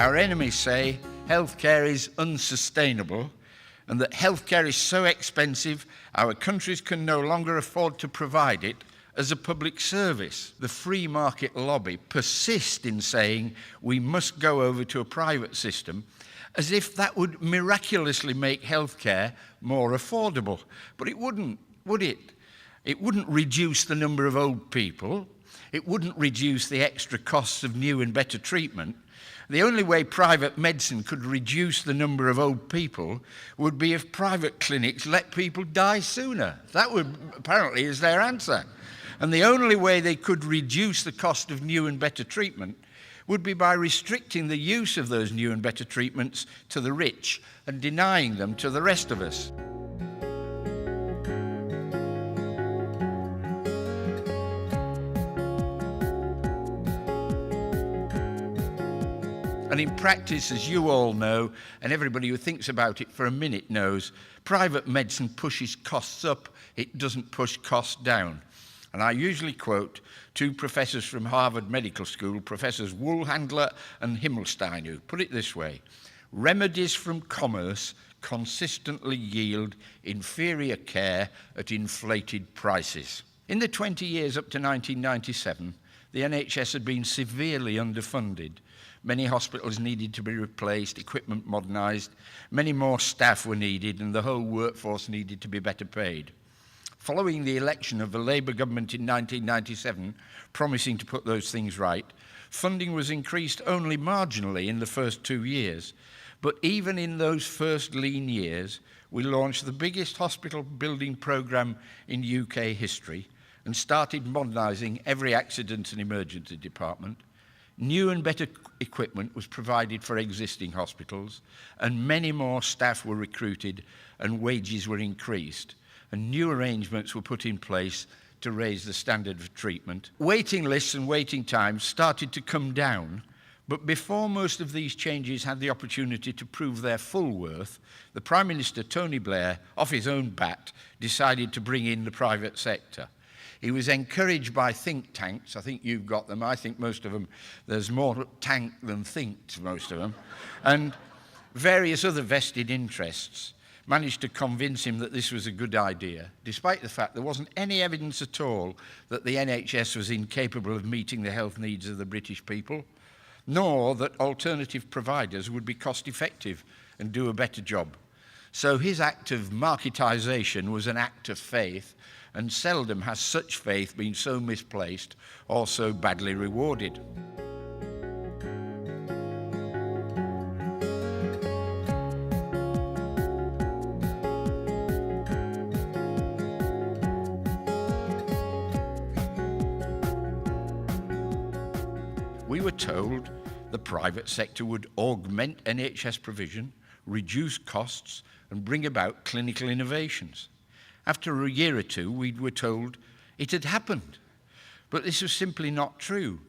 Our enemies say healthcare is unsustainable and that healthcare is so expensive our countries can no longer afford to provide it as a public service. The free market lobby persist in saying we must go over to a private system as if that would miraculously make healthcare more affordable. But it wouldn't, would it? It wouldn't reduce the number of old people. It wouldn't reduce the extra costs of new and better treatment. The only way private medicine could reduce the number of old people would be if private clinics let people die sooner. That would apparently is their answer. And the only way they could reduce the cost of new and better treatment would be by restricting the use of those new and better treatments to the rich and denying them to the rest of us. And in practice, as you all know, and everybody who thinks about it for a minute knows, private medicine pushes costs up, it doesn't push costs down. And I usually quote two professors from Harvard Medical School, Professors Woolhandler and Himmelstein, who put it this way: remedies from commerce consistently yield inferior care at inflated prices. In the 20 years up to 1997, the NHS had been severely underfunded. Many hospitals needed to be replaced, equipment modernised, many more staff were needed, and the whole workforce needed to be better paid. Following the election of the Labour government in 1997, promising to put those things right, funding was increased only marginally in the first 2 years. But even in those first lean years, we launched the biggest hospital building programme in UK history and started modernising every accident and emergency department. New and better equipment was provided for existing hospitals, and many more staff were recruited and wages were increased, and new arrangements were put in place to raise the standard of treatment. Waiting lists and waiting times started to come down, but before most of these changes had the opportunity to prove their full worth, the Prime Minister, Tony Blair, off his own bat, decided to bring in the private sector. He was encouraged by think tanks. I think you've got them. I think most of them, there's more tank than think to most of them. And various other vested interests managed to convince him that this was a good idea, despite the fact there wasn't any evidence at all that the NHS was incapable of meeting the health needs of the British people, nor that alternative providers would be cost effective and do a better job. So his act of marketisation was an act of faith, and seldom has such faith been so misplaced or so badly rewarded. We were told the private sector would augment NHS provision, reduce costs, and bring about clinical innovations. After a year or two, we were told it had happened. But this was simply not true.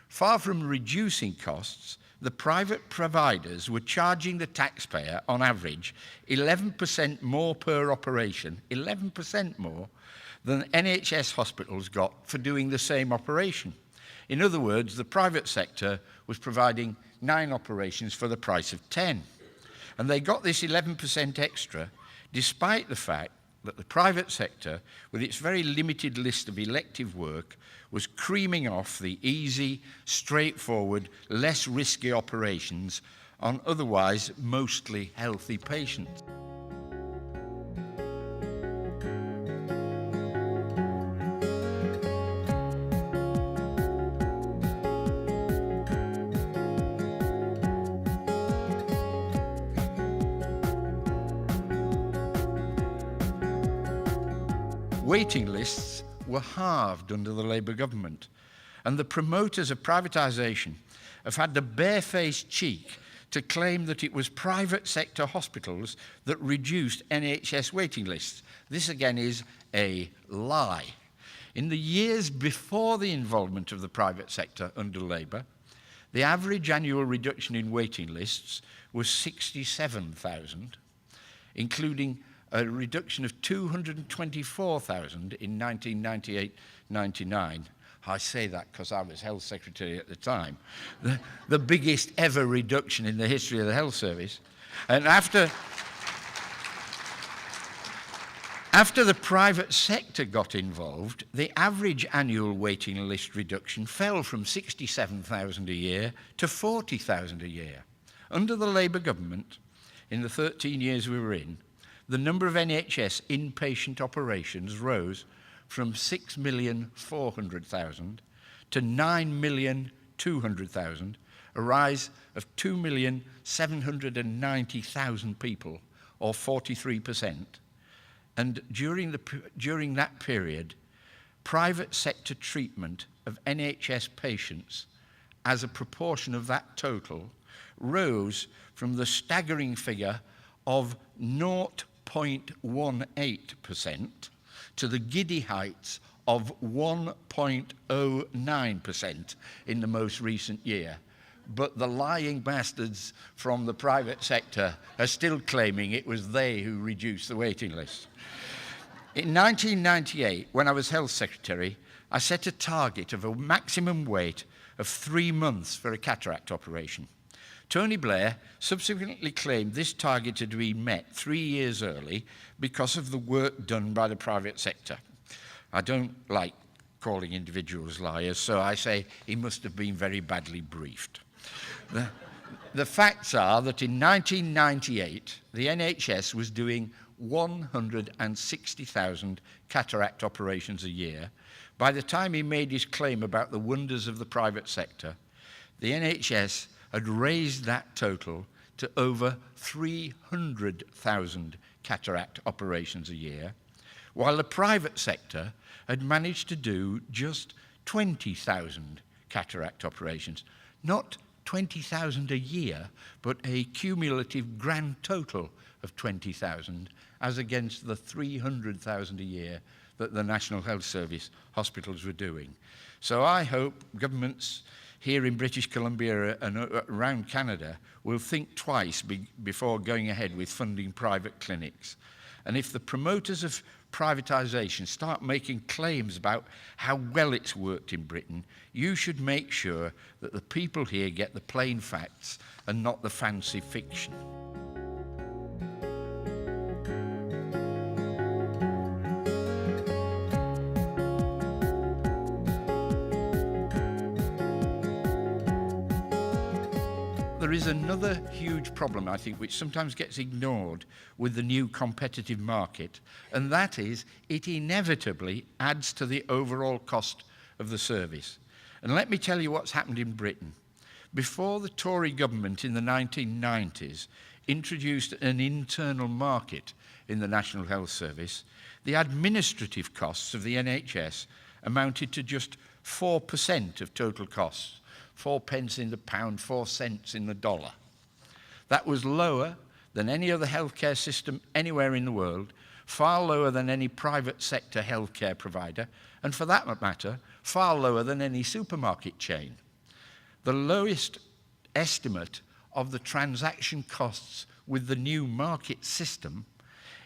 Far from reducing costs, the private providers were charging the taxpayer, on average, 11% more per operation, 11% more, than NHS hospitals got for doing the same operation. In other words, the private sector was providing 9 operations for the price of 10. And they got this 11% extra, despite the fact that the private sector, with its very limited list of elective work, was creaming off the easy, straightforward, less risky operations on otherwise mostly healthy patients. Waiting lists were halved under the Labour government, and the promoters of privatisation have had the barefaced cheek to claim that it was private sector hospitals that reduced NHS waiting lists. This again is a lie. In the years before the involvement of the private sector under Labour, the average annual reduction in waiting lists was 67,000, including a reduction of 224,000 in 1998-99, I say that because I was health secretary at the time. The biggest ever reduction in the history of the health service. And after the private sector got involved, the average annual waiting list reduction fell from 67,000 a year to 40,000 a year. Under the Labour government, in the 13 years we were in, the number of NHS inpatient operations rose from 6,400,000 to 9,200,000, a rise of 2,790,000 people, or 43%. And during that period, private sector treatment of NHS patients as a proportion of that total rose from the staggering figure of 0.18% to the giddy heights of 1.09% in the most recent year. But the lying bastards from the private sector are still claiming it was they who reduced the waiting list. In 1998, when I was health secretary, I set a target of a maximum wait of 3 months for a cataract operation. Tony Blair subsequently claimed this target had been met 3 years early because of the work done by the private sector. I don't like calling individuals liars, so I say he must have been very badly briefed. The facts are that in 1998, the NHS was doing 160,000 cataract operations a year. By the time he made his claim about the wonders of the private sector, the NHS had raised that total to over 300,000 cataract operations a year, while the private sector had managed to do just 20,000 cataract operations. Not 20,000 a year, but a cumulative grand total of 20,000, as against the 300,000 a year that the National Health Service hospitals were doing. So I hope governments here in British Columbia and around Canada will think twice before going ahead with funding private clinics. And if the promoters of privatisation start making claims about how well it's worked in Britain, you should make sure that the people here get the plain facts and not the fancy fiction. There is another huge problem, I think, which sometimes gets ignored with the new competitive market, and that is it inevitably adds to the overall cost of the service. And let me tell you what's happened in Britain. Before the Tory government in the 1990s introduced an internal market in the National Health Service, the administrative costs of the NHS amounted to just 4% of total costs. 4 pence in the pound, 4 cents in the dollar. That was lower than any other healthcare system anywhere in the world, far lower than any private sector healthcare provider, and for that matter, far lower than any supermarket chain. The lowest estimate of the transaction costs with the new market system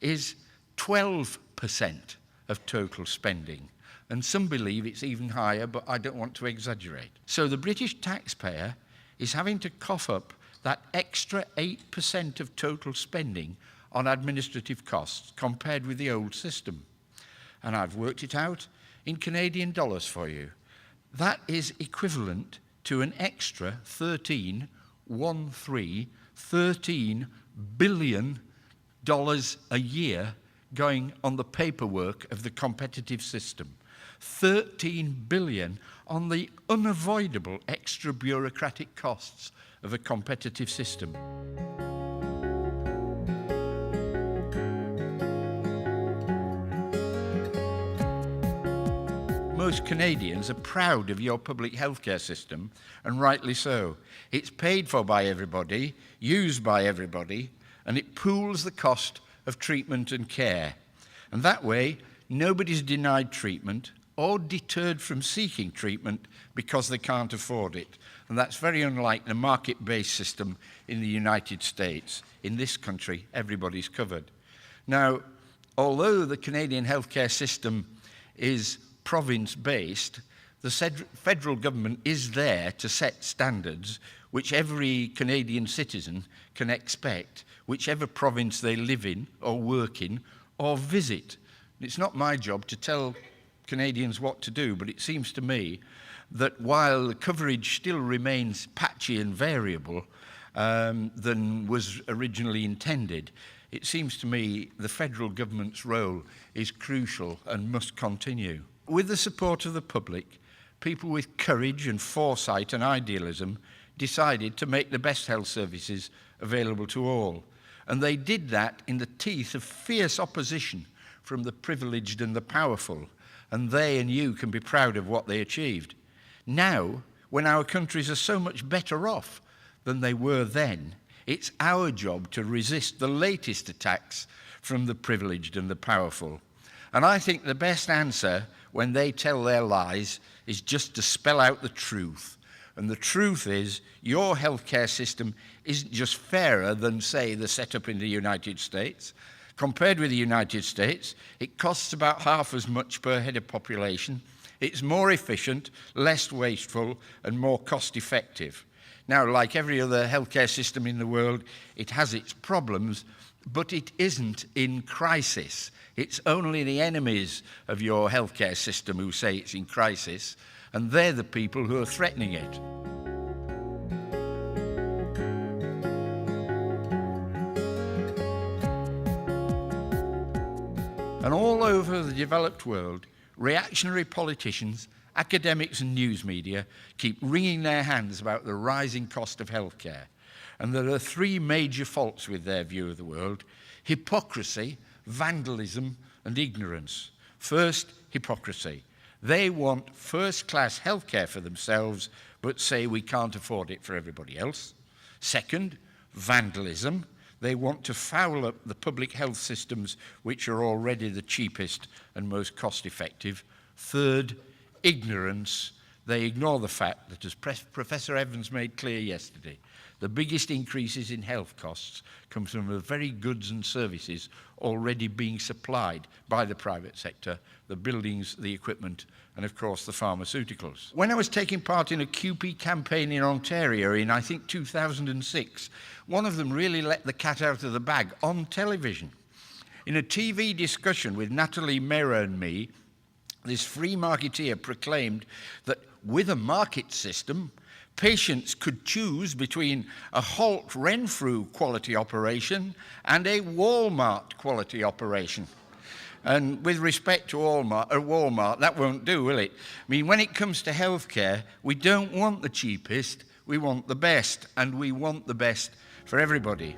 is 12% of total spending. And some believe it's even higher, but I don't want to exaggerate. So the British taxpayer is having to cough up that extra 8% of total spending on administrative costs compared with the old system. And I've worked it out in Canadian dollars for you. That is equivalent to an extra $13 billion a year going on the paperwork of the competitive system. 13 billion on the unavoidable extra bureaucratic costs of a competitive system. Most Canadians are proud of your public healthcare system, and rightly so. It's paid for by everybody, used by everybody, and it pools the cost of treatment and care. And that way, nobody's denied treatment or deterred from seeking treatment because they can't afford it. And that's very unlike the market-based system in the United States. In this country, everybody's covered. Now, although the Canadian healthcare system is province-based, The federal government is there to set standards which every Canadian citizen can expect, whichever province they live in or work in or visit. It's not my job to tell Canadians what to do, but it seems to me that while the coverage still remains patchy and variable than was originally intended, it seems to me the federal government's role is crucial and must continue. With the support of the public, people with courage and foresight and idealism decided to make the best health services available to all. And they did that in the teeth of fierce opposition from the privileged and the powerful. And they and you can be proud of what they achieved. Now, when our countries are so much better off than they were then, it's our job to resist the latest attacks from the privileged and the powerful. And I think the best answer when they tell their lies is just to spell out the truth. And the truth is, your healthcare system isn't just fairer than, say, the setup in the United States. Compared with the United States, it costs about half as much per head of population. It's more efficient, less wasteful, and more cost-effective. Now, like every other healthcare system in the world, it has its problems, but it isn't in crisis. It's only the enemies of your healthcare system who say it's in crisis, and they're the people who are threatening it. And all over the developed world, reactionary politicians, academics and news media keep wringing their hands about the rising cost of healthcare. And there are three major faults with their view of the world: hypocrisy, vandalism, and ignorance. First, hypocrisy. They want first-class healthcare for themselves, but say we can't afford it for everybody else. Second, vandalism. They want to foul up the public health systems, which are already the cheapest and most cost-effective. Third, ignorance. They ignore the fact that, as Professor Evans made clear yesterday, the biggest increases in health costs come from the very goods and services already being supplied by the private sector, the buildings, the equipment, and of course the pharmaceuticals. When I was taking part in a QP campaign in Ontario in, I think, 2006, one of them really let the cat out of the bag on television. In a TV discussion with Natalie Mera and me, this free marketeer proclaimed that with a market system, patients could choose between a Holt Renfrew quality operation and a Walmart quality operation. And with respect to Walmart, that won't do, will it? I mean, when it comes to healthcare, we don't want the cheapest, we want the best, and we want the best for everybody.